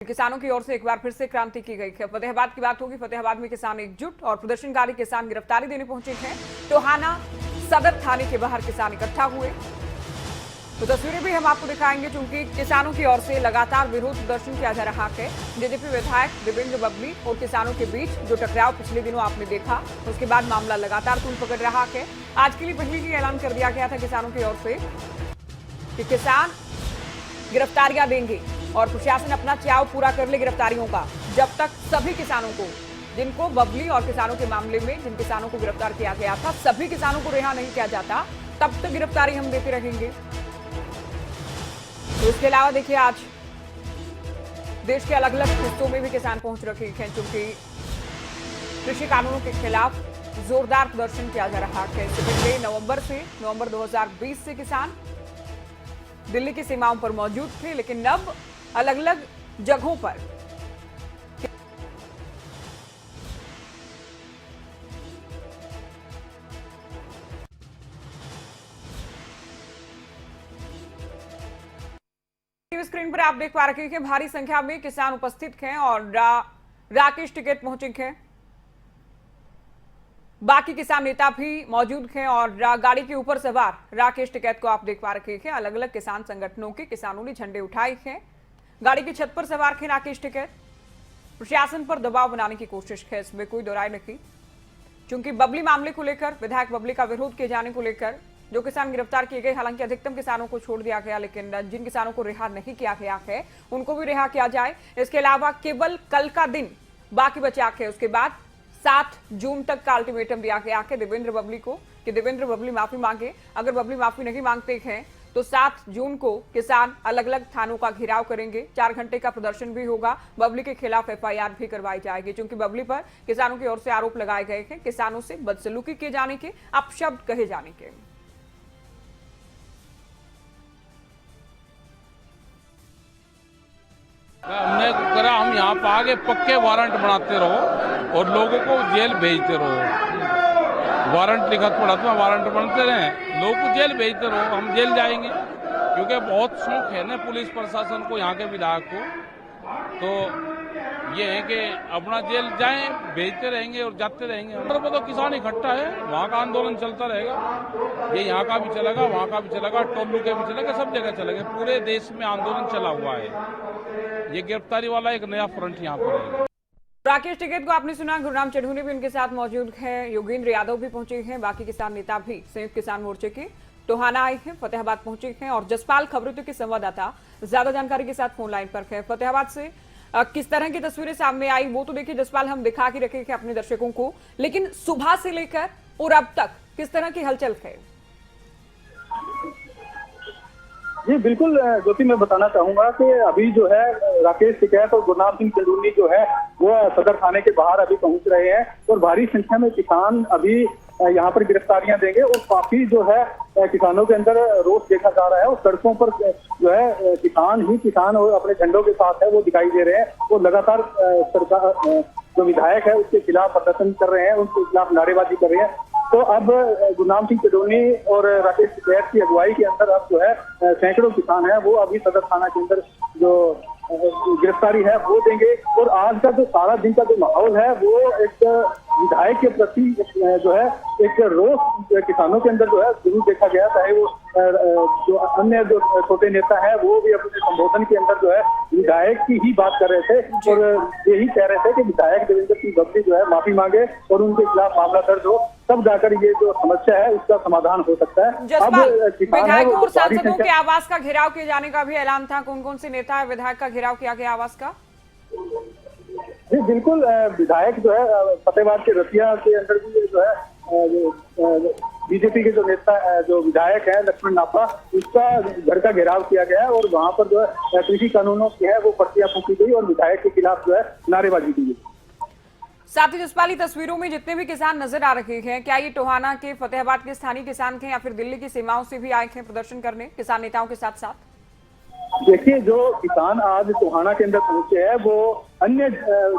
किसानों की ओर से एक बार फिर से क्रांति की गई है। फतेहाबाद की बात होगी। फतेहाबाद में किसान एकजुट और प्रदर्शनकारी किसान गिरफ्तारी देने पहुंचे हैं। टोहाना सदर थाने के बाहर किसान इकट्ठा हुए। तो तस्वीरें भी हम आपको दिखाएंगे, क्योंकि किसानों की ओर से लगातार विरोध प्रदर्शन किया जा रहा है। जेजेपी विधायक देवेंद्र बबली और किसानों के बीच जो टकराव पिछले दिनों आपने देखा, उसके बाद मामला लगातार तूल पकड़ रहा है। आज के लिए पहले ही ऐलान कर दिया गया था किसानों की ओर से कि किसान गिरफ्तारियां देंगे और प्रशासन अपना चाव पूरा कर ले गिरफ्तारियों का, जब तक सभी किसानों को, जिनको बबली और किसानों के मामले में जिन किसानों को गिरफ्तार किया गया था, सभी किसानों को रिहा नहीं किया जाता, तब तक गिरफ्तारी हम देते रहेंगे। तो इसके अलावा देखिए, आज देश के अलग अलग हिस्सों में भी किसान पहुंच रखे हैं, क्योंकि कृषि कानूनों के खिलाफ जोरदार प्रदर्शन किया जा रहा है। इससे पहले नवंबर 2020 से किसान दिल्ली की सीमाओं पर मौजूद थे, लेकिन अब अलग अलग जगहों पर स्क्रीन पर आप देख पा रहे हैं भारी संख्या में किसान उपस्थित हैं और राकेश टिकैत पहुंचे हैं। बाकी किसान नेता भी मौजूद हैं और गाड़ी के ऊपर सवार राकेश टिकैत को आप देख पा रहे हैं। अलग अलग किसान संगठनों के किसानों ने झंडे उठाए हैं। गाड़ी की छत पर सवार थे राकेश टिकैत। प्रशासन पर दबाव बनाने की कोशिश है, इसमें कोई दो राय नहीं, क्योंकि बबली मामले को लेकर, विधायक बबली का विरोध किए जाने को लेकर जो किसान गिरफ्तार किए गए, हालांकि अधिकतम किसानों को छोड़ दिया गया, लेकिन जिन किसानों को रिहा नहीं किया गया है उनको भी रिहा किया जाए। इसके अलावा केवल कल का दिन बाकी बचा है। उसके बाद 7 जून तक का अल्टीमेटम दिया गया है देवेंद्र बबली को कि देवेंद्र बबली माफी मांगे। अगर बबली माफी नहीं मांगते हैं तो 7 जून को किसान अलग अलग थानों का घेराव करेंगे। 4 घंटे का प्रदर्शन भी होगा। बबली के खिलाफ FIR भी करवाई जाएगी, क्योंकि बबली पर किसानों की ओर से आरोप लगाए गए हैं, किसानों से बदसलूकी किए जाने के, अपशब्द कहे जाने के। हमने करा, हम यहाँ पे आगे पक्के वारंट बनाते रहो और लोगों को जेल भेजते रहो। वारंट लिखा पड़ा था, वारंट बनते रहे, लोगों को जेल भेजते रहो, हम जेल जाएंगे। क्योंकि बहुत शौक है ना पुलिस प्रशासन को, यहाँ के विधायक को, तो ये है कि अपना जेल जाएं, भेजते रहेंगे और जाते रहेंगे। हमारे पर तो किसान इकट्ठा है, वहाँ का आंदोलन चलता रहेगा। ये यहाँ का भी चलेगा, वहाँ का भी चलेगा, टोलू के भी चलेगा, सब जगह चलेगा। पूरे देश में आंदोलन चला हुआ है। ये गिरफ्तारी वाला एक नया फ्रंट यहाँ पर है। राकेश टिकैत को आपने सुना, गुरुराम चढ़ूनी भी उनके साथ मौजूद हैं, योगेंद्र यादव भी पहुंचे हैं, बाकी किसान नेता भी संयुक्त किसान मोर्चे के टोहाना आए हैं, फतेहाबाद पहुंचे हैं और जसपाल खबरों के संवाददाता ज्यादा जानकारी के साथ फोन लाइन पर है। फतेहाबाद से किस तरह की तस्वीरें सामने आई वो तो देखिए जसपाल हम दिखा के रखे हैं अपने दर्शकों को, लेकिन सुबह से लेकर और अब तक किस तरह की हलचल है? जी बिल्कुल ज्योति, मैं बताना चाहूंगा कि अभी जो है राकेश टिकैत और गुरनाम सिंह चंदूनी जो है वो सदर थाने के बाहर अभी पहुंच रहे हैं और भारी संख्या में किसान अभी यहाँ पर गिरफ्तारियां देंगे और काफी जो है किसानों के अंदर रोष देखा जा रहा है और सड़कों पर जो है किसान और अपने झंडों के साथ है वो दिखाई दे रहे हैं और लगातार सरकार जो विधायक है उसके खिलाफ प्रदर्शन कर रहे हैं, उनके खिलाफ नारेबाजी कर रहे हैं। तो अब गुरनाम सिंह चंदूनी और राकेश टिकैत की अगुवाई के अंदर अब जो है सैकड़ों किसान है वो अभी सदर थाना के अंदर जो गिरफ्तारी है वो देंगे। और आज का जो सारा दिन का जो माहौल है वो एक विधायक के प्रति जो है एक रोष किसानों के अंदर जो है जरूर देखा गया। चाहे वो जो अन्य जो छोटे नेता है वो भी अपने संबोधन के अंदर जो है विधायक की ही बात कर रहे थे और यही कह रहे थे कि विधायक देवेंद्र सिंह बबली जो है माफी मांगे और उनके खिलाफ मामला दर्ज हो, तब जाकर ये जो समस्या है उसका समाधान हो सकता है। अब विधायकों और सांसदों के आवास का घेराव किए जाने का भी ऐलान था। कौन कौन से नेता है विधायक का घेराव किया गया आवास का? जी बिल्कुल, विधायक जो है फतेहाबाद के रतिया के अंदर भी जो है बीजेपी के जो नेता जो विधायक है लक्ष्मण नापा, उसका घर का घेराव किया गया और वहां पर जो है कृषि कानूनों की है वो पर्चियां फूंकी गई और विधायक के खिलाफ जो है नारेबाजी की गई। साथ ही जसपाली तस्वीरों में जितने भी किसान नजर आ रहे हैं, क्या ये टोहाना के, फतेहाबाद के स्थानीय किसान थे या फिर दिल्ली की सीमाओं से भी आए हैं प्रदर्शन करने किसान नेताओं के साथ साथ? देखिए, जो किसान आज टोहाना के अंदर पहुंचे हैं वो अन्य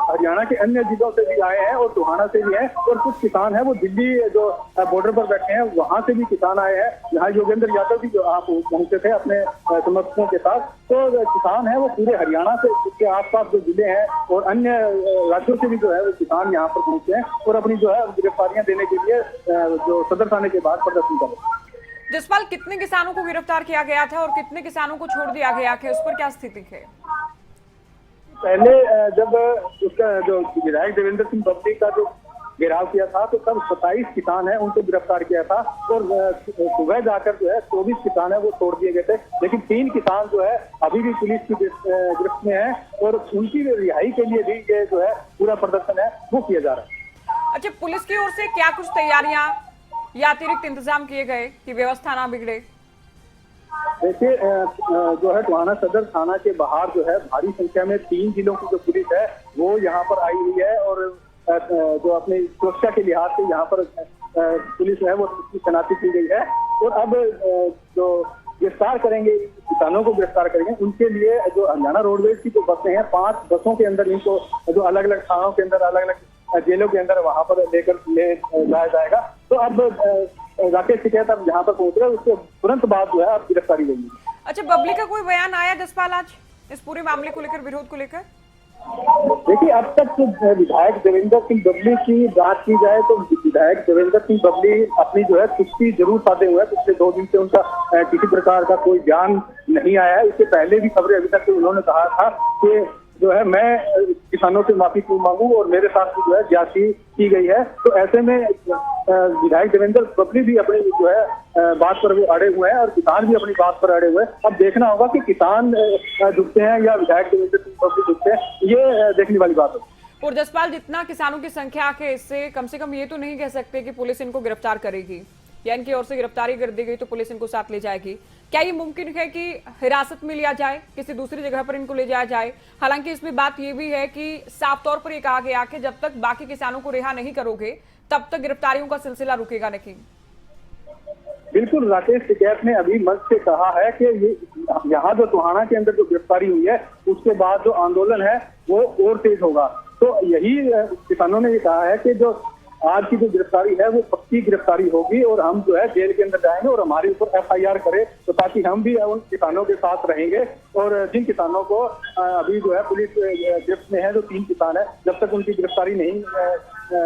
हरियाणा के अन्य जिलों से भी आए हैं और टोहाना से भी हैं, और कुछ किसान हैं वो दिल्ली जो बॉर्डर पर बैठे हैं वहां से भी किसान आए हैं। यहाँ योगेंद्र यादव भी जो आप पहुंचे थे अपने समर्थकों के साथ। तो किसान है वो पूरे हरियाणा से, उसके आसपास जो जिले हैं और अन्य राज्यों से भी जो है वो किसान यहाँ पर पहुंचे हैं और अपनी जो है गिरफ्तारियां देने के लिए जो सदर थाने के बाहर प्रदर्शन कर रहे हैं। जसपाल, कितने किसानों को गिरफ्तार किया गया था और कितने किसानों को छोड़ दिया गया है, उस पर क्या स्थिति है? पहले जब उसका जो विधायक देवेंद्र सिंह बबली का जो घेराव किया था तो तब 27 किसान हैं उनको गिरफ्तार किया था, और सुबह जाकर जो है 24 किसान है वो छोड़ दिए गए थे। लेकिन 3 किसान जो है अभी भी पुलिस की गिरफ्त में है और उनकी रिहाई के लिए भी ये जो है पूरा प्रदर्शन है वो किया जा रहा है। अच्छा, पुलिस की ओर से क्या कुछ तैयारियां या अतिरिक्त इंतजाम किए गए कि व्यवस्था ना बिगड़े? देखिए, जो है टोहाना सदर थाना के बाहर जो है भारी संख्या में 3 जिलों की जो पुलिस है वो यहाँ पर आई हुई है, और जो अपनी सुरक्षा के लिहाज से यहाँ पर पुलिस है वो उसकी तैनाती की गई है। और अब जो गिरफ्तार करेंगे, किसानों को गिरफ्तार करेंगे, उनके लिए जो हरियाणा रोडवेज की जो बसें हैं 5 बसों के अंदर इनको जो अलग अलग थानों के अंदर, अलग अलग जेलों के अंदर वहां पर लेकर ले जाया जाएगा। तो अब राकेश टिकैत अब यहाँ पर पहुंच रहे हैं, उसके तुरंत बाद जो है अब गिरफ्तारी होगी। अच्छा, बबली का कोई बयान आया जसपाल आज इस पूरे मामले को लेकर, विरोध को लेकर? देखिए, अब तक तो विधायक देवेंद्र सिंह बबली की बात की जाए तो विधायक देवेंद्र सिंह बबली अपनी जो है सुस्ती जरूर साधे हुए हैं। पिछले 2 दिन से उनका किसी प्रकार का कोई बयान नहीं आया है। इससे पहले भी खबरें अभी तक उन्होंने कहा था कि जो है मैं किसानों से माफी क्यों मांगू और मेरे साथ भी जो है ज्यादती की गई है। तो ऐसे में विधायक देवेंद्र बबली भी अपनी जो है बात पर वो अड़े हुए हैं और किसान भी अपनी बात पर अड़े हुए हैं। अब देखना होगा कि किसान झुकते हैं या विधायक देवेंद्र सिंह बबली झुकते हैं, ये देखने वाली बात है। और जसपाल, जितना किसानों की संख्या है इससे कम से कम ये तो नहीं कह सकते कि पुलिस इनको गिरफ्तार करेगी या इनकी ओर से गिरफ्तारी कर दी गई तो पुलिस इनको साथ ले जाएगी। क्या ये मुमकिन है कि हिरासत में लिया जाए, किसी दूसरी जगह पर इनको ले जाया जाए? हालांकि इसमें बात ये भी है कि साफ तौर पर ये कहा गया कि जब तक बाकी किसानों को रिहा नहीं करोगे तब तक गिरफ्तारियों का सिलसिला रुकेगा नहीं। बिल्कुल, राकेश टिकैत ने अभी मंच से कहा है कि ये यहाँ जो टोहाना के अंदर जो गिरफ्तारी हुई है उसके बाद जो आंदोलन है वो और तेज होगा। तो यही किसानों ने ये कहा है कि जो आज की जो गिरफ्तारी है वो पक्की गिरफ्तारी होगी और हम जो है जेल के अंदर जाएंगे और हमारे ऊपर FIR करे, तो ताकि हम भी उन किसानों के साथ रहेंगे। और जिन किसानों को अभी जो है पुलिस गिरफ्त में है, जो 3 किसान है, जब तक उनकी गिरफ्तारी नहीं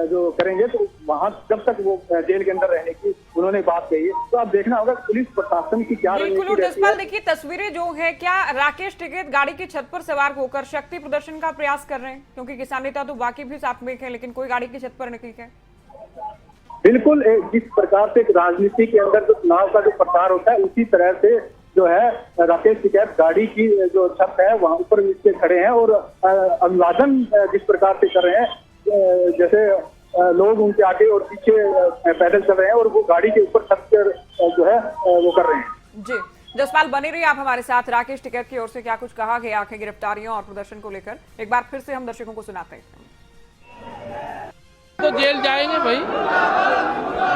जो करेंगे तो वहां जब तक वो जेल के अंदर रहने की उन्होंने बात कही है। तो अब देखना होगा पुलिस प्रशासन की क्या बिल्कुल। रणनीति रहती है। देखिए, तस्वीरें जो है, क्या राकेश टिकैत गाड़ी की छत पर सवार होकर शक्ति प्रदर्शन का प्रयास कर रहे हैं? क्योंकि किसान नेता तो बाकी भी साथ में है, लेकिन कोई गाड़ी की छत पर नहीं है। बिल्कुल, जिस प्रकार से राजनीति के अंदर जो चुनाव का जो प्रचार होता है उसी तरह से जो है राकेश टिकैत गाड़ी की जो छत है वहां ऊपर नीचे खड़े हैं और अभिवादन जिस प्रकार से कर रहे हैं, जैसे लोग उनके आगे और पीछे पैदल चल रहे हैं और वो गाड़ी के ऊपर छत पर जो है वो कर रहे हैं। जी जसपाल, बने रहिए आप हमारे साथ। राकेश टिकैत की ओर से क्या कुछ कहा गया है गिरफ्तारियों और प्रदर्शन को लेकर, एक बार फिर से हम दर्शकों को सुनाते हैं। तो जेल जाएंगे भाई,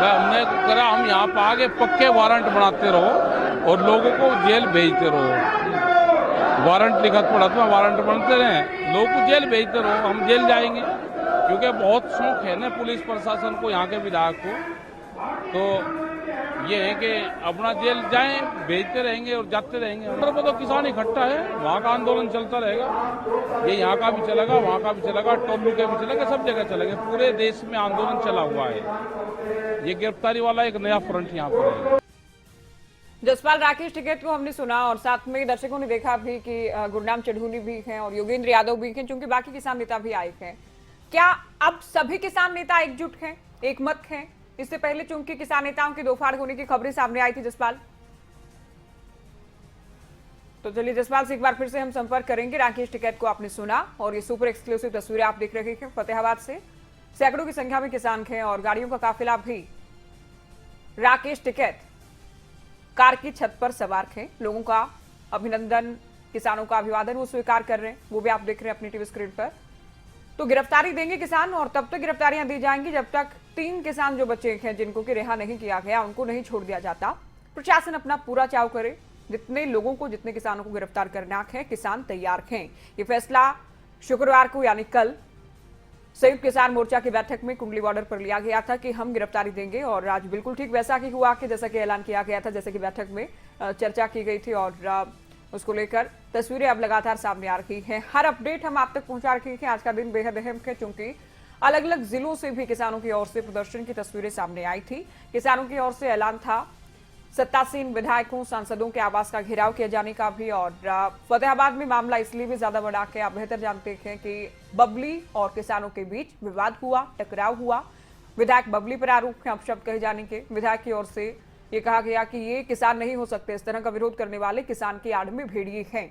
हमने करा, हम यहाँ पर आगे पक्के वारंट बनाते रहो और लोगों को जेल भेजते रहो। वारंट लिखत पड़त में वारंट बनते रहे, लोगों को जेल भेजते रहो, हम जेल जाएंगे। क्योंकि बहुत शौक है ना पुलिस प्रशासन को, यहाँ के विधायक को, तो ये है कि अपना जेल जाएं, भेजते रहेंगे और जाते रहेंगे। अंदर में तो किसान इकट्ठा है, वहाँ का आंदोलन चलता रहेगा, ये यहाँ का भी चलेगा, वहाँ का भी चलेगा, टोलू के भी चलेगा, सब जगह चलेगा। पूरे देश में आंदोलन चला हुआ है। ये गिरफ्तारी वाला एक नया फ्रंट यहाँ पर है। जसपाल, राकेश टिकैत को हमने सुना और साथ में दर्शकों ने देखा भी कि गुरनाम चढ़ूनी भी हैं और योगेंद्र यादव भी हैं, क्योंकि बाकी किसान नेता भी आए हैं। क्या अब सभी किसान नेता एकजुट हैं, एक मत हैं? इससे पहले चूंकि किसान नेताओं की दोफाड़ होने की खबरें सामने आई थी जसपाल, तो चलिए जसपाल से एक बार फिर से हम संपर्क करेंगे। राकेश टिकैत को आपने सुना और ये सुपर एक्सक्लूसिव तस्वीरें आप देख रहे हैं फतेहाबाद से। सैकड़ों की संख्या में किसान हैं और गाड़ियों का काफिला भी राकेश टिकैत कार की छत पर सवार है। लोगों का अभिनंदन, किसानों का अभिवादन वो स्वीकार कर रहे हैं, वो भी आप देख रहे हैं अपनी टीवी स्क्रीन पर। तो गिरफ्तारी देंगे किसान और तब तक गिरफ्तारियां दी जाएंगी जब तक 3 किसान जो बचे हैं जिनको कि रिहा नहीं किया गया उनको नहीं छोड़ दिया जाता। प्रशासन अपना पूरा चाव करे, जितने लोगों को, जितने किसानों को गिरफ्तार करना है, किसान तैयार हैं। ये फैसला शुक्रवार को यानी कल संयुक्त किसान मोर्चा की बैठक में कुंडली बॉर्डर पर लिया गया था कि हम गिरफ्तारी देंगे, और आज बिल्कुल ठीक वैसा ही हुआ कि जैसा कि ऐलान किया गया था, जैसे कि बैठक में चर्चा की गई थी, और उसको लेकर तस्वीरें अब लगातार सामने आ रही हैं। हर अपडेट हम आप तक पहुंचा रहे हैं। आज का दिन बेहद अहम है, क्योंकि अलग अलग जिलों से भी किसानों की ओर से प्रदर्शन की तस्वीरें सामने आई थी। किसानों की ओर से ऐलान था सत्तासीन विधायकों, सांसदों के आवास का घेराव किए जाने का भी, और फतेहाबाद में मामला इसलिए भी ज्यादा बढ़ा के आप बेहतर जानते हैं कि बबली और किसानों के बीच विवाद हुआ, टकराव हुआ। विधायक बबली पर आरोप है अपशब्द कहे जाने के। विधायक की ओर से ये कहा गया कि ये किसान नहीं हो सकते, इस तरह का विरोध करने वाले किसान की आड़ में भेड़िए हैं,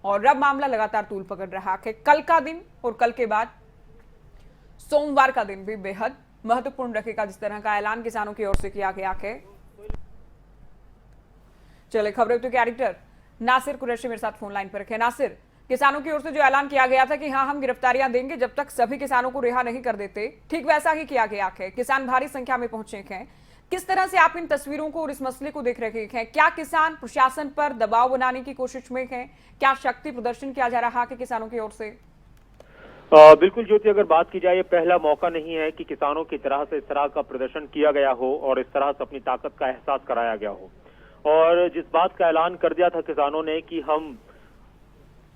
और अब मामला लगातार तूल पकड़ रहा है। कल का दिन और कल के बाद सोमवार का दिन भी बेहद महत्वपूर्ण रखेगा, जिस तरह का ऐलान किसानों की ओर से किया गया है। चले खबरें तो एडिटर नासिर कुरैशी मेरे साथ फोन लाइन पर रखे। नासिर, किसानों की ओर से जो ऐलान किया गया था कि हाँ हम गिरफ्तारियां देंगे जब तक सभी किसानों को रिहा नहीं कर देते, ठीक वैसा ही किया गया है। किसान भारी संख्या में पहुंचे हैं। किस तरह से आप इन तस्वीरों को और इस मसले को देख रहे हैं? क्या किसान प्रशासन पर दबाव बनाने की कोशिश में हैं? क्या शक्ति प्रदर्शन किया जा रहा है किसानों की ओर से? बिल्कुल ज्योति, अगर बात की जाए, ये पहला मौका नहीं है कि किसानों की तरह से इस तरह का प्रदर्शन किया गया हो और इस तरह से अपनी ताकत का एहसास कराया गया हो। और जिस बात का ऐलान कर दिया था किसानों ने कि हम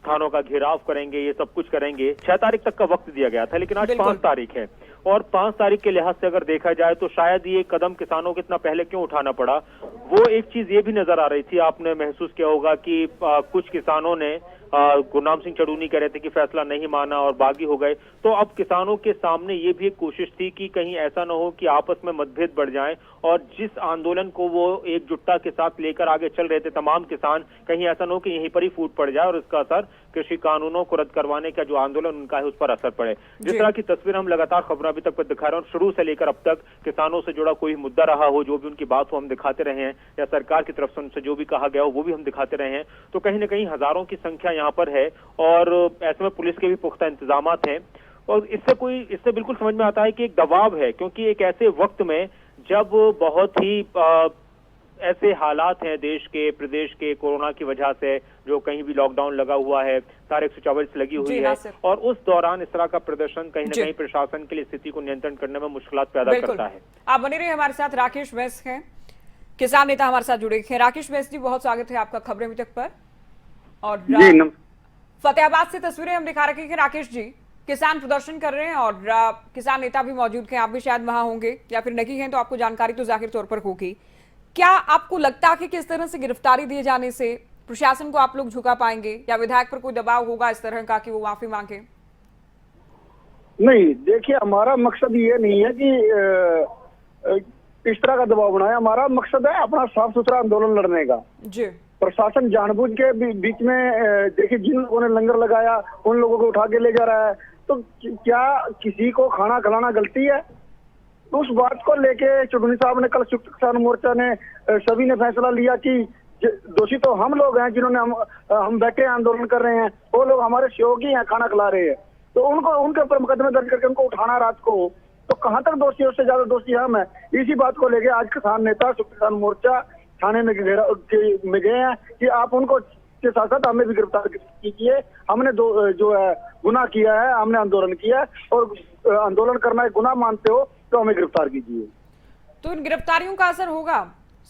थानों का घेराव करेंगे, ये सब कुछ करेंगे, 6 तारीख तक का वक्त दिया गया था, लेकिन आज 5 तारीख है, और 5 तारीख के लिहाज से अगर देखा जाए तो शायद ये कदम किसानों को इतना पहले क्यों उठाना पड़ा। वो एक चीज ये भी नजर आ रही थी, आपने महसूस किया होगा कि कुछ किसानों ने गुरनाम सिंह चड़ूनी कह रहे थे कि फैसला नहीं माना और बागी हो गए। तो अब किसानों के सामने ये भी एक कोशिश थी कि कहीं ऐसा न हो कि आपस में मतभेद बढ़ जाएं, और जिस आंदोलन को वो एकजुटता के साथ लेकर आगे चल रहे थे तमाम किसान, कहीं ऐसा न हो कि यहीं पर ही फूट पड़ जाए और इसका असर कृषि कानूनों को रद्द करवाने का जो आंदोलन उनका है उस पर असर पड़े। जिस तरह की तस्वीर हम लगातार खबरों अभी तक दिखा रहे हैं, शुरू से लेकर अब तक किसानों से जुड़ा कोई मुद्दा रहा हो, जो भी उनकी बात हो हम दिखाते रहे हैं, या सरकार की तरफ से उनसे जो भी कहा गया हो वो भी हम दिखाते रहे हैं। तो कहीं न कहीं हजारों की संख्या यहाँ पर है, और ऐसे में पुलिस के भी पुख्ता इंतजामात हैं, और इससे बिल्कुल समझ में आता है कि एक दबाव है, क्योंकि एक ऐसे वक्त में जब बहुत ही ऐसे हालात हैं देश के, प्रदेश के, कोरोना की वजह से जो कहीं भी लॉकडाउन लगा हुआ है, धारा 144 लगी हुई है, और उस दौरान इस तरह का प्रदर्शन कहीं न कहीं प्रशासन के लिए स्थिति को नियंत्रण करने में मुश्किलात पैदा करता है। आप बने रहे हमारे साथ। राकेश बैस हैं, किसान नेता हमारे साथ जुड़े हैं। राकेश बैस जी, बहुत स्वागत है आपका खबरें अभी तक पर। और फतेहाबाद से तस्वीरें हम दिखा रखे हैं। राकेश जी, किसान प्रदर्शन कर रहे हैं और किसान नेता भी मौजूद हैं, आप भी शायद वहां होंगे, या फिर नहीं हैं तो आपको जानकारी तो जाहिर तौर पर होगी। क्या आपको लगता है कि किस तरह से गिरफ्तारी दिए जाने से प्रशासन को आप लोग झुका पाएंगे, या विधायक पर कोई दबाव होगा इस तरह का कि वो माफी मांगे? नहीं, देखिए, हमारा मकसद ये नहीं है कि इस तरह का दबाव बनाए। हमारा मकसद है अपना साफ सुथरा आंदोलन लड़ने का। जी, प्रशासन जानबूझ के बीच में, देखिए, जिन लोगों ने लंगर लगाया उन लोगों को उठा के ले जा रहा है, तो क्या किसी को खाना खिलाना गलती है? उस बात को लेके चुड़नी साहब ने कल संयुक्त किसान मोर्चा ने सभी ने फैसला लिया कि दोषी तो हम लोग हैं, जिन्होंने हम बैठे आंदोलन कर रहे हैं, वो लोग हमारे सहयोगी हैं, खाना खिला रहे हैं, तो उनको उनके ऊपर मुकदमे दर्ज करके उनको उठाना रात को, तो कहाँ तक दोषी है? उससे ज्यादा दोषी हम है। इसी बात को लेके आज किसान नेता संयुक्त किसान मोर्चा थाने में गए हैं कि आप उनको के साथ साथ हमें भी गिरफ्तार कीजिए। हमने जो है गुनाह किया है, हमने आंदोलन किया है, और आंदोलन करना एक गुनाह मानते हो तो हमें गिरफ्तार कीजिए। तो इन गिरफ्तारियों का असर होगा?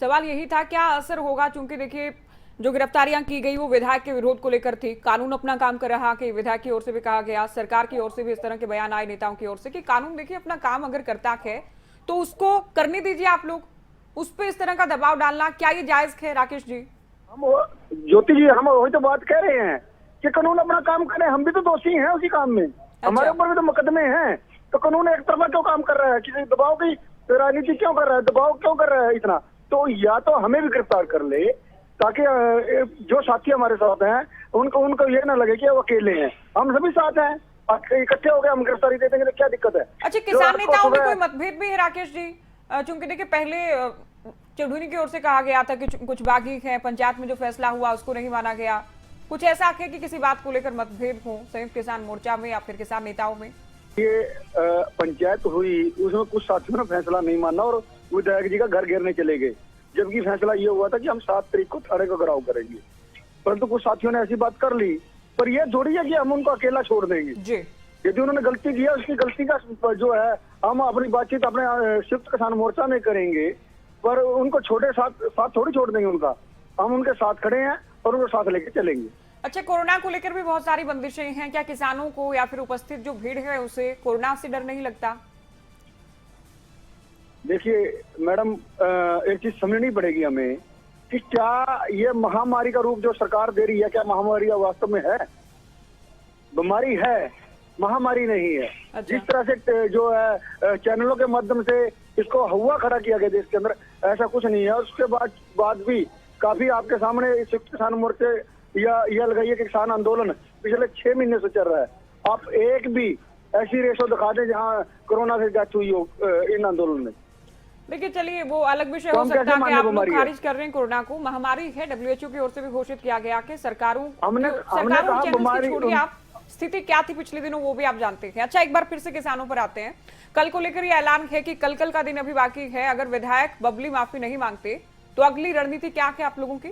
सवाल यही था, क्या असर होगा? क्योंकि देखिए, जो गिरफ्तारियां की गई वो विधायक के विरोध को लेकर थी। कानून अपना काम कर रहा कि विधायक की ओर से भी कहा गया, सरकार की ओर से भी इस तरह के बयान आए नेताओं की ओर से कि कानून देखिए अपना काम अगर करता है तो उसको करने दीजिए। आप लोग उस पर इस तरह का दबाव डालना, क्या ये जायज है? राकेश जी, हम ज्योति जी, हम वही तो बात कह रहे हैं कि कानून अपना काम करे, हम भी तो दोषी हैं उसी काम में। हमारे ऊपर भी तो मुकदमे हैं, तो कानून एक तरफा क्यों काम कर रहा है? किसी दबाव की राजनीति क्यों कर रहा है? दबाव क्यों कर रहा है इतना? तो या तो हमें भी गिरफ्तार कर ले, ताकि जो साथी हमारे साथ हैं उनको ये ना लगे कि वो अकेले हैं, हम सभी साथ हैं, इकट्ठे हो गए हम गिरफ्तारी दे देंगे तो क्या दिक्कत है? अच्छा, किसान नेताओं में कोई मतभेद भी है राकेश जी? चूंकि देखिए, पहले चढ़ूनी की ओर से कहा गया था कि कुछ बागी हैं, पंचायत में जो फैसला हुआ उसको नहीं माना गया, कुछ ऐसा है कि किसी बात को लेकर मतभेद हो संयुक्त किसान मोर्चा में या फिर किसान नेताओं में? ये पंचायत हुई, उसमें कुछ साथियों ने फैसला नहीं माना और विधायक जी का घर घेरने चले गए। जबकि फैसला ये हुआ था कि हम 7 तारीख को थाने का घेराव करेंगे। परंतु कुछ साथियों ने ऐसी बात कर ली, पर यह थोड़ी है कि हम उनको अकेला छोड़ देंगे। जी। यदि उन्होंने गलती किया, उसकी गलती का जो है हम अपनी बातचीत अपने संयुक्त किसान मोर्चा में करेंगे, पर उनको छोटे साथ थोड़ी छोड़ देंगे उनका। हम उनके साथ खड़े हैं और उनको साथ लेके चलेंगे। अच्छा, कोरोना को लेकर भी बहुत सारी बंदिशें हैं, क्या किसानों को या फिर उपस्थित जो भीड़ है उसे कोरोना से डर नहीं लगता? देखिए मैडम, एक चीज समझनी पड़ेगी हमें कि क्या ये महामारी का रूप जो सरकार दे रही है, क्या महामारी वास्तव में है? बीमारी है, महामारी नहीं है। अच्छा। जिस तरह से जो है चैनलों के माध्यम से इसको हवा खड़ा किया गया देश के अंदर, ऐसा कुछ नहीं है। उसके बाद भी काफी आपके सामने संयुक्त किसान मोर्चे या यह लगाइए कि किसान आंदोलन पिछले 6 महीने से चल रहा है। आप एक भी ऐसी रेशो दिखा दें जहां कोरोना से डेथ हुई हो इन आंदोलन में। देखिए, चलिए वो अलग विषय हो सकता है कि आप लोग खारिज कर रहे हैं कोरोना को। महामारी है, WHO की ओर से भी घोषित किया गया कि सरकारों छोड़िए, आप स्थिति क्या थी पिछले दिनों वो भी आप जानते हैं। अच्छा, एक बार फिर से किसानों पर आते हैं। कल को लेकर ये ऐलान है कि कल का दिन अभी बाकी है। अगर विधायक बबली माफी नहीं मांगते तो अगली रणनीति क्या है आप लोगों की?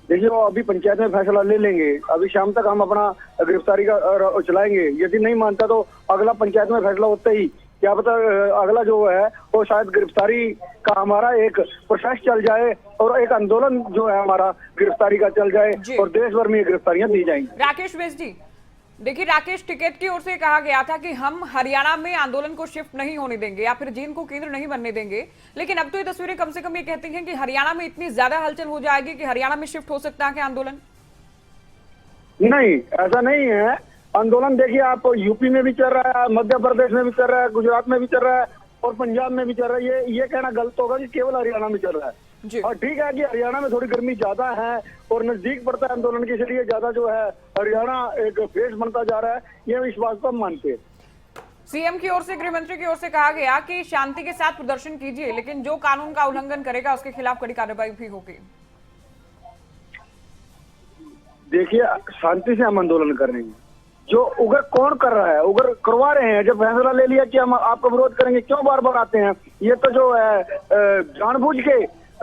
देखिए, वो अभी पंचायत में फैसला ले लेंगे। अभी शाम तक हम अपना गिरफ्तारी का चलाएंगे। यदि नहीं मानता तो अगला पंचायत में फैसला होते ही क्या पता अगला जो है वो शायद गिरफ्तारी का हमारा एक प्रोसेस चल जाए और एक आंदोलन जो है हमारा गिरफ्तारी का चल जाए और देश भर में गिरफ्तारियां दी जाएंगी। राकेश बैस जी, देखिए, राकेश टिकैत की ओर से कहा गया था कि हम हरियाणा में आंदोलन को शिफ्ट नहीं होने देंगे या फिर जींद को केंद्र नहीं बनने देंगे, लेकिन अब तो ये तस्वीरें कम से कम ये कहती हैं कि हरियाणा में इतनी ज्यादा हलचल हो जाएगी कि हरियाणा में शिफ्ट हो सकता है आंदोलन। नहीं, ऐसा नहीं है। आंदोलन देखिए, आप यूपी में भी चल रहा है, मध्य प्रदेश में भी चल रहा है, गुजरात में भी चल रहा है और पंजाब में भी चल रहा है। ये कहना गलत होगा कि केवल हरियाणा में चल रहा है। और ठीक है कि हरियाणा में थोड़ी गर्मी ज्यादा है और नजदीक पड़ता है आंदोलन के, इसलिए ज्यादा जो है हरियाणा एक फेस बनता जा रहा है, ये इस बात को हम मानते हैं। सीएम की ओर से, गृह मंत्री की ओर से कहा गया कि शांति के साथ प्रदर्शन कीजिए, लेकिन जो कानून का उल्लंघन करेगा उसके खिलाफ कड़ी कार्रवाई भी होगी। देखिए, शांति से हम आंदोलन कर रहे हैं। जो उग्र कौन कर रहा है, उग्र करवा रहे हैं। जब फैसला ले लिया कि हम आपका विरोध करेंगे, क्यों बार बार आते हैं? ये तो जो है जानबूझ के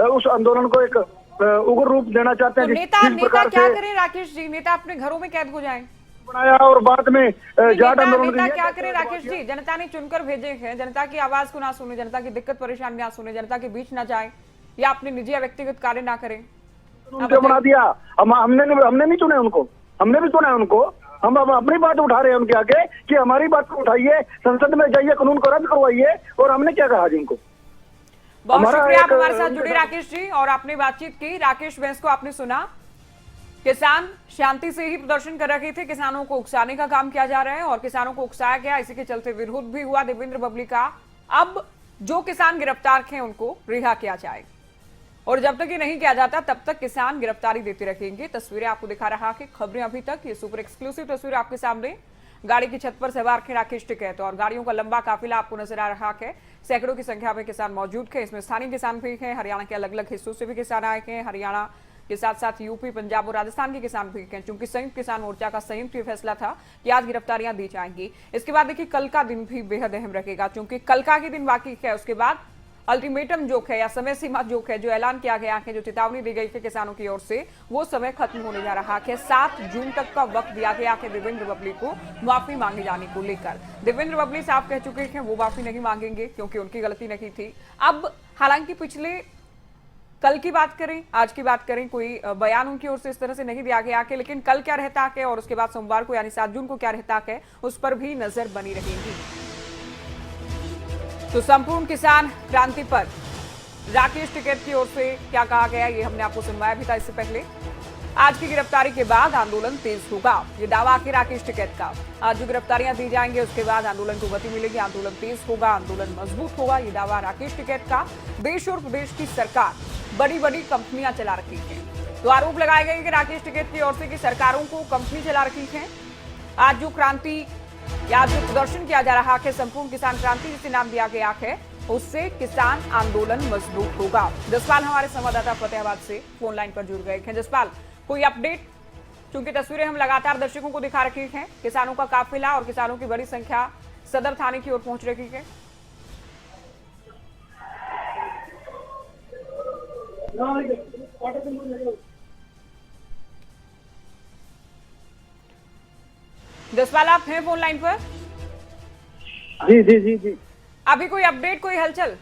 उस आंदोलन को एक उग्र रूप देना चाहते हैं। तो नेता क्या करें राकेश जी? नेता अपने घरों में कैद हो जाएं? बनाया और बाद में जाट आंदोलन नेता क्या करे राकेश जी? जनता ने चुनकर भेजे हैं, जनता की आवाज को ना सुने, जनता की दिक्कत परेशानी ना सुने, जनता के बीच ना जाए या अपने निजी या व्यक्तिगत कार्य ना करें। उनको बना दिया। हमने नहीं चुने उनको, हमने भी चुना है उनको। हम अब अपनी बात उठा रहे हैं उनके आगे कि हमारी बात को उठाइए, संसद में जाइए, कानून को रद्द करवाइए। और हमने क्या कहा जी उनको? बहुत शुक्रिया आप हमारे साथ जुड़े राकेश जी, और आपने बातचीत की। राकेश बैस को आपने सुना। किसान शांति से ही प्रदर्शन कर रहे थे, किसानों को उकसाने का काम किया जा रहा है और किसानों को उकसाया गया, इसी के चलते विरोध भी हुआ देवेंद्र बबली का। अब जो किसान गिरफ्तार थे उनको रिहा किया जाए और जब तक ये नहीं किया जाता तब तक किसान गिरफ्तारी देते रहेंगे। तस्वीरें आपको दिखा रहा कि खबरें अभी तक, ये सुपर एक्सक्लूसिव तस्वीर आपके सामने। गाड़ी की छत पर सवार थे राकेश टिकैत और गाड़ियों का लंबा काफिला आपको नजर आ रहा है। सैकड़ों की संख्या में किसान मौजूद थे, इसमें स्थानीय किसान भी हैं, हरियाणा के अलग अलग हिस्सों से भी किसान आए हैं, हरियाणा के साथ साथ यूपी, पंजाब और राजस्थान के किसान भी हैं। चूंकि संयुक्त किसान मोर्चा का संयुक्त ये फैसला था कि आज गिरफ्तारियां दी जाएंगी। इसके बाद देखिए कल का दिन भी बेहद अहम रहेगा, क्योंकि कल का ही दिन बाकी है। उसके बाद अल्टीमेटम जो है या समय सीमा जो है, जो ऐलान किया गया है, जो चेतावनी दी गई थी किसानों की ओर से, वो समय खत्म होने जा रहा है। 7 जून तक का वक्त दिया गया है देवेंद्र बबली को माफी मांगे जाने को लेकर। देवेंद्र बबली साहब कह चुके हैं वो माफी नहीं मांगेंगे क्योंकि उनकी गलती नहीं थी। अब हालांकि पिछले कल की बात करें, आज की बात करें, कोई बयान उनकी ओर से इस तरह से नहीं दिया गया है, लेकिन कल क्या रहता है और उसके बाद सोमवार को यानी 7 जून को क्या रहता है, उस पर भी नजर बनी रहेगी। तो संपूर्ण किसान क्रांति पर राकेश टिकैत की ओर से क्या कहा गया, ये हमने आपको सुनवाया भी था इससे पहले। आज की गिरफ्तारी के बाद आंदोलन तेज होगा, ये दावा है राकेश टिकैत का। आज जो गिरफ्तारियां दी जाएंगी उसके बाद आंदोलन को गति मिलेगी, आंदोलन तेज होगा, आंदोलन मजबूत होगा, ये दावा राकेश टिकैत का। देश और प्रदेश की सरकार बड़ी बड़ी कंपनियां चला रखी है, तो आरोप लगाए गए कि राकेश टिकैत की ओर से कि सरकारों को कंपनी चला रखी है। आज जो क्रांति या जो प्रदर्शन किया जा रहा है, संपूर्ण किसान क्रांति जिसे नाम दिया गया है, उससे किसान आंदोलन मजबूत होगा। जसपाल हमारे संवाददाता फतेहाबाद से फोन लाइन पर जुड़ गए हैं। जसपाल, कोई अपडेट? क्योंकि तस्वीरें हम लगातार दर्शकों को दिखा रखे हैं, किसानों का काफिला और किसानों की बड़ी संख्या सदर थाने की ओर पहुंच रही है। जसपाल, आप हैं फोन लाइन पर? जी जी जी जी। अभी कोई अपडेट, कोई हलचल?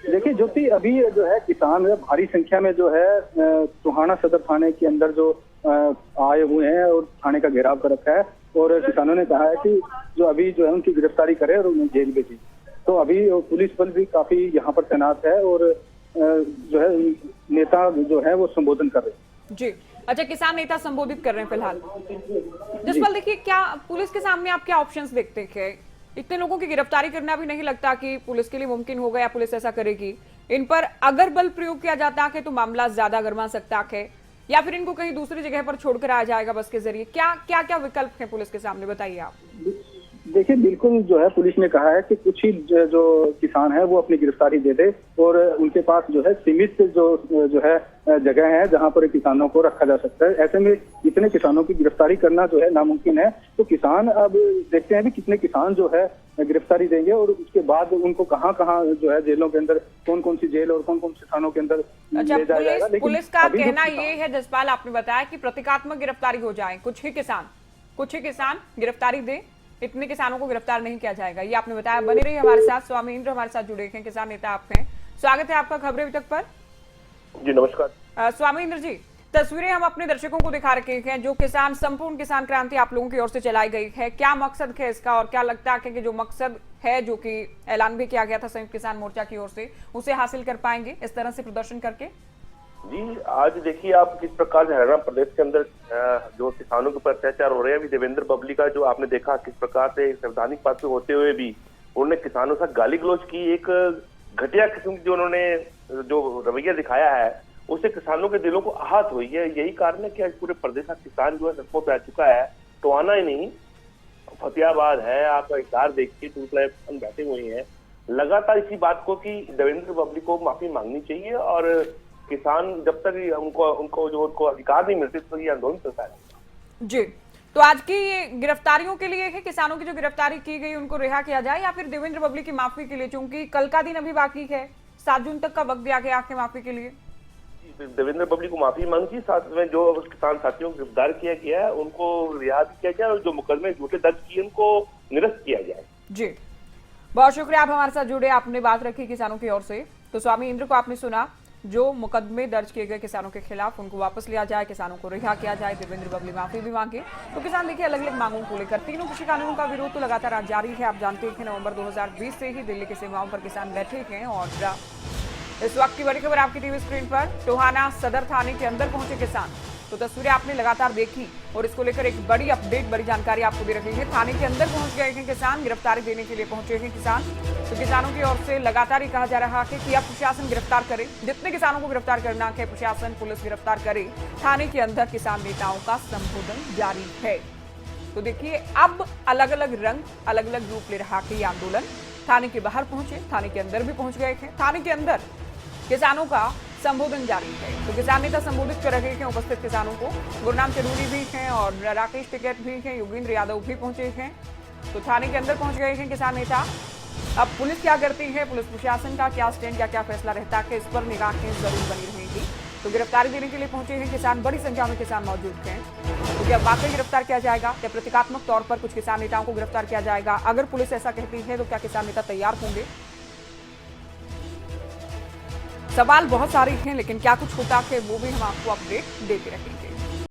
देखिए ज्योति, अभी जो है किसान भारी संख्या में जो है टोहाना सदर थाने के अंदर जो आए हुए हैं और थाने का घेराव कर रखा है, और किसानों ने कहा है कि जो अभी जो है उनकी गिरफ्तारी करे और उन्हें जेल भेजे। तो अभी पुलिस बल भी काफी यहाँ पर तैनात है और जो है नेता जो है वो संबोधन कर रहे हैं। जी, अच्छा, किसान नेता संबोधित कर रहे हैं फिलहाल। जसपाल, देखिए, क्या पुलिस के सामने आप क्या ऑप्शंस देखते हैं? इतने लोगों की गिरफ्तारी करना भी नहीं लगता कि पुलिस के लिए मुमकिन होगा या पुलिस ऐसा करेगी। इन पर अगर बल प्रयोग किया जाता है तो मामला ज्यादा गर्मा सकता है, या फिर इनको कहीं दूसरी जगह पर छोड़कर आ जाएगा बस के जरिए। क्या क्या क्या विकल्प है पुलिस के सामने, बताइए आप। देखिए बिल्कुल जो है पुलिस ने कहा है कि कुछ ही जो किसान है वो अपनी गिरफ्तारी दे दे, और उनके पास जो है सीमित जो है जगह है जहां पर किसानों को रखा जा सकता है। ऐसे में इतने किसानों की गिरफ्तारी करना जो है नामुमकिन है। तो किसान अब देखते हैं भी कितने किसान जो है गिरफ्तारी देंगे, और उसके बाद उनको कहाँ कहाँ जो है जेलों के अंदर, कौन कौन सी जेल और कौन कौन से थानों के अंदर अच्छा, ले जाया जाएगा। लेकिन पुलिस का कहना ये है जसपाल, आपने बताया कि प्रतीकात्मक गिरफ्तारी हो जाए, कुछ ही किसान गिरफ्तारी दे, इतने किसानों को गिरफ्तार नहीं किया जाएगा, ये आपने बताया। बने रहिए हमारे साथ। स्वामी इंद्र हमारे साथ जुड़े हैं, किसान नेता आप हैं। स्वागत है आपका खबरें अभी तक पर। जी नमस्कार। स्वामी इंद्र जी, तस्वीरें हम अपने दर्शकों को दिखा रखे हैं जो संपूर्ण किसान क्रांति आप लोगों की ओर से चलाई गई है। क्या मकसद है इसका, और क्या लगता है कि जो मकसद है, जो कि ऐलान भी किया गया था संयुक्त किसान मोर्चा की ओर से, उसे हासिल कर पाएंगे इस तरह से प्रदर्शन करके? जी, आज देखिए आप किस प्रकार से हरियाणा प्रदेश के अंदर जो किसानों के ऊपर अत्याचार हो रहे हैं। अभी देवेंद्र बबली का जो आपने देखा किस प्रकार से संवैधानिक पद पे होते हुए भी उन्होंने किसानों से गाली गलौज की, एक घटिया किस्म की जो उन्होंने जो रवैया दिखाया है उससे किसानों के दिलों को आहत हुई है। यही कारण है कि आज पूरे प्रदेश का किसान जो है सड़कों पे आ चुका है। टोहाना ही नहीं, फतेहाबाद है, आप हिसार देखिए, टूटला बैठे हुए हैं लगातार इसी बात को कि देवेंद्र बबली को माफी मांगनी चाहिए, और किसान जब तक उनको अधिकार नहीं मिलते तो ये आंदोलन चलता है। जी, तो आज की ये गिरफ्तारियों के लिए है, किसानों की जो गिरफ्तारी की गई उनको रिहा किया जाए, या फिर देवेंद्र बबली की माफी के लिए, क्योंकि कल का दिन अभी बाकी है, 7 जून तक का वक्त दिया गया आपके माफी के लिए? देवेंद्र बबली को माफी मांगी, साथ में जो किसान साथियों को गिरफ्तार किया गया है उनको रिहा किया जाए, और जो मुकदमे झूठे दर्ज किए उनको निरस्त किया जाए। जी, बहुत शुक्रिया, आप हमारे साथ जुड़े, आपने बात रखी किसानों की ओर से। तो स्वामी इंद्र को आपने सुना, जो मुकदमे दर्ज किए गए किसानों के खिलाफ उनको वापस लिया जाए, किसानों को रिहा किया जाए, देवेंद्र बबली माफी भी मांगे। तो किसान देखिए अलग अलग मांगों को लेकर तीनों कृषि कानूनों का विरोध तो लगातार जारी है। आप जानते हैं नवंबर 2020 से ही दिल्ली की सीमाओं पर किसान बैठे हैं, और इस वक्त की बड़ी खबर आपकी टीवी स्क्रीन पर, टोहाना सदर थाने के अंदर पहुंचे किसान। तो तस्वीरें आपने लगातार देखी, और इसको लेकर एक बड़ी अपडेट, बड़ी जानकारी आपको दे रही है। थाने के अंदर पहुंच गए हैं किसान, गिरफ्तारी देने के लिए पहुंचे हैं किसान। तो किसानों की ओर से लगातार ही कहा जा रहा है कि अब प्रशासन गिरफ्तार करे, जितने किसानों को गिरफ्तार करना है प्रशासन, पुलिस गिरफ्तार करे। थाने के अंदर किसान नेताओं का संबोधन जारी है। तो देखिए अब अलग अलग रंग, अलग अलग रूप ले रहा है ये आंदोलन। थाने के बाहर पहुंचे, थाने के अंदर भी पहुंच गए हैं, थाने के अंदर किसानों का संबोधन जारी है। तो किसान नेता संबोधित कर रहे हैं उपस्थित किसानों को। गुरनाम चंदूरी भी हैं और राकेश टिकैत भी हैं, योगेंद्र यादव भी पहुंचे हैं। तो थाने के अंदर पहुंच गए हैं किसान नेता। अब पुलिस क्या करती है, पुलिस प्रशासन का क्या स्टैंड, क्या फैसला रहता है, इस पर निगाहें जरूर बनी रहेंगी। तो गिरफ्तारी देने के लिए पहुंचे हैं किसान, बड़ी संख्या में किसान मौजूद हैं। तो क्या वाकई गिरफ्तार किया जाएगा, या प्रतीकात्मक तौर पर कुछ किसान नेताओं को गिरफ्तार किया जाएगा? अगर पुलिस ऐसा कहती है तो क्या किसान नेता तैयार होंगे? सवाल बहुत सारे हैं, लेकिन क्या कुछ होता है वो भी हम आपको अपडेट देते रहेंगे।